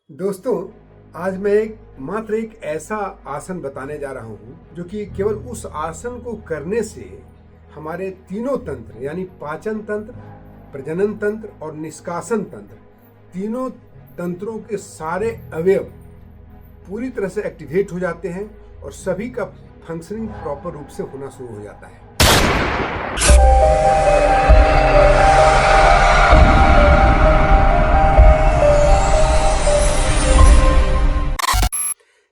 दोस्तों, आज मैं मात्र एक ऐसा आसन बताने जा रहा हूँ जो कि केवल उस आसन को करने से हमारे तीनों तंत्र यानी पाचन तंत्र, प्रजनन तंत्र और निष्कासन तंत्र, तीनों तंत्रों के सारे अवयव पूरी तरह से एक्टिवेट हो जाते हैं और सभी का फंक्शनिंग प्रॉपर रूप से होना शुरू हो जाता है।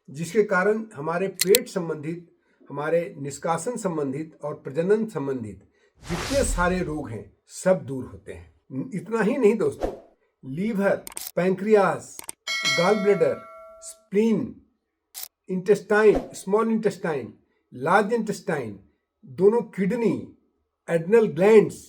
जिसके कारण हमारे पेट संबंधित, हमारे निष्कासन संबंधित और प्रजनन संबंधित जितने सारे रोग हैं सब दूर होते हैं। इतना ही नहीं दोस्तों, liver, pancreas, gall bladder, spleen, intestine, small intestine, large intestine, दोनों किडनी, एड्रिनल ग्लैंड्स,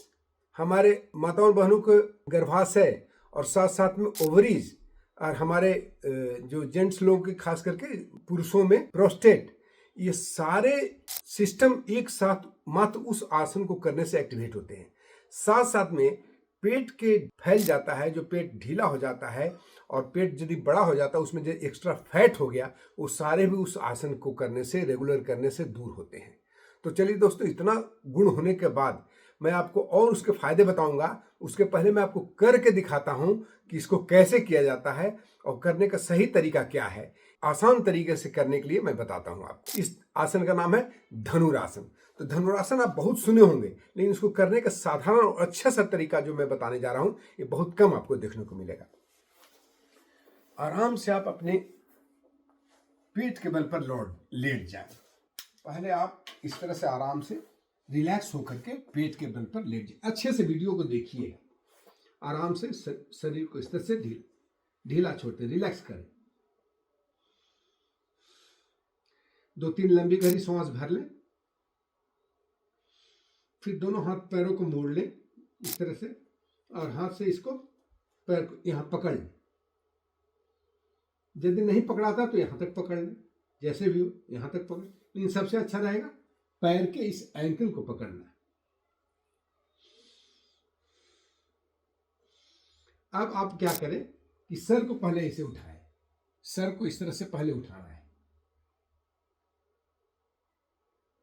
हमारे माताओं बहनों के गर्भाशय और साथ साथ में ओवरीज, और हमारे जो जेंट्स लोगों के खास करके पुरुषों में प्रोस्टेट, ये सारे सिस्टम एक साथ मात्र उस आसन को करने से एक्टिवेट होते हैं। साथ साथ में पेट के फैल जाता है, जो पेट ढीला हो जाता है और पेट यदि बड़ा हो जाता है, उसमें जो एक्स्ट्रा फैट हो गया, वो सारे भी उस आसन को करने से, रेगुलर करने से दूर होते हैं। तो चलिए दोस्तों, इतना गुण होने के बाद मैं आपको और उसके फायदे बताऊंगा। उसके पहले मैं आपको करके दिखाता हूं कि इसको कैसे किया जाता है और करने का सही तरीका क्या है। आसान तरीके से करने के लिए मैं बताता हूं आपको। इस आसन का नाम है धनुरासन। तो धनुरासन आप बहुत सुने होंगे, लेकिन इसको करने का साधारण और अच्छा सा तरीका जो मैं बताने जा रहा हूं, ये बहुत कम आपको देखने को मिलेगा। आराम से आप अपने पीठ के बल पर लेट जाएं। पहले आप इस तरह से आराम से रिलैक्स होकर के पेट के बल पर लेट जाए। अच्छे से वीडियो को देखिए। आराम से शरीर को इस तरह से ढीला छोड़ते, रिलैक्स करें। 2-3 लंबी गहरी सांस भर लें। फिर दोनों हाथ पैरों को मोड़ लें इस तरह से, और हाथ से इसको पैर को यहां पकड़ लें। यदि नहीं पकड़ाता तो यहां तक पकड़ लें, जैसे भी हो यहां तक पकड़। लेकिन सबसे अच्छा रहेगा पैर के इस एंकल को पकड़ना। अब आप क्या करें कि सर को पहले इसे उठाएं। सर को इस तरह से पहले उठाना है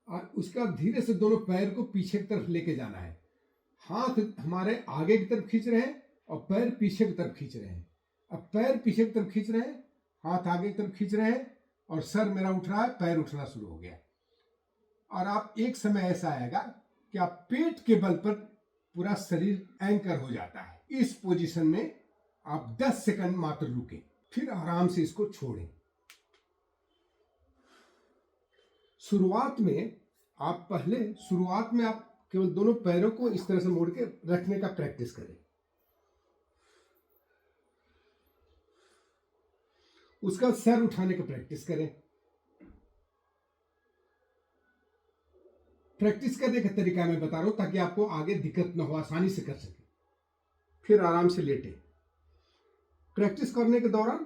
और उसका धीरे से दोनों पैर को पीछे की तरफ लेके जाना है। हाथ हमारे आगे की तरफ खींच रहे हैं और पैर पीछे की तरफ खींच रहे हैं। अब पैर पीछे की तरफ खींच रहे हैं, हाथ आगे की तरफ खींच रहे हैं और सर मेरा उठ रहा है, पैर उठना शुरू हो गया। और आप एक समय ऐसा आएगा कि आप पेट के बल पर पूरा शरीर एंकर हो जाता है। इस पोजीशन में आप 10 सेकंड मात्र रुकें, फिर आराम से इसको छोड़ें। शुरुआत में आप केवल दोनों पैरों को इस तरह से मोड़ के रखने का प्रैक्टिस करें। उसका सर उठाने का प्रैक्टिस करें। प्रैक्टिस करने का तरीका मैं बता रहा हूं ताकि आपको आगे दिक्कत न हो, आसानी से कर सके। फिर आराम से लेटे। प्रैक्टिस करने के दौरान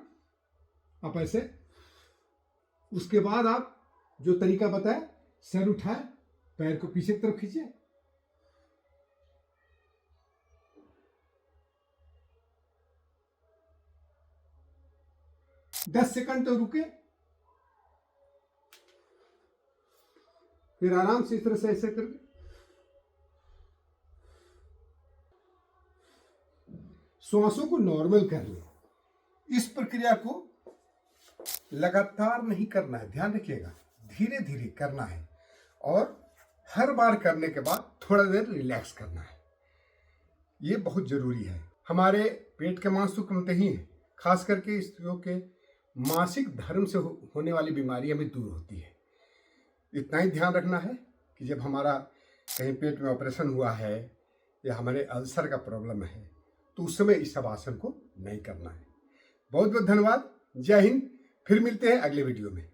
आप ऐसे, उसके बाद आप जो तरीका बताया, सर उठाए, पैर को पीछे की तरफ खींचे, दस सेकंड तो रुके, फिर आराम से इस तरह से ऐसे करके श्वासों को नॉर्मल कर लें। इस प्रक्रिया को लगातार नहीं करना है, ध्यान रखिएगा, धीरे धीरे करना है और हर बार करने के बाद थोड़ा देर रिलैक्स करना है। ये बहुत जरूरी है। हमारे पेट के मांस तो कमते ही हैं, खास करके स्त्रियों के मासिक धर्म से होने वाली बीमारियां भी दूर होती है। इतना ही ध्यान रखना है कि जब हमारा कहीं पेट में ऑपरेशन हुआ है या हमारे अल्सर का प्रॉब्लम है, तो उस समय इस सब आसन को नहीं करना है। बहुत बहुत धन्यवाद। जय हिंद। फिर मिलते हैं अगले वीडियो में।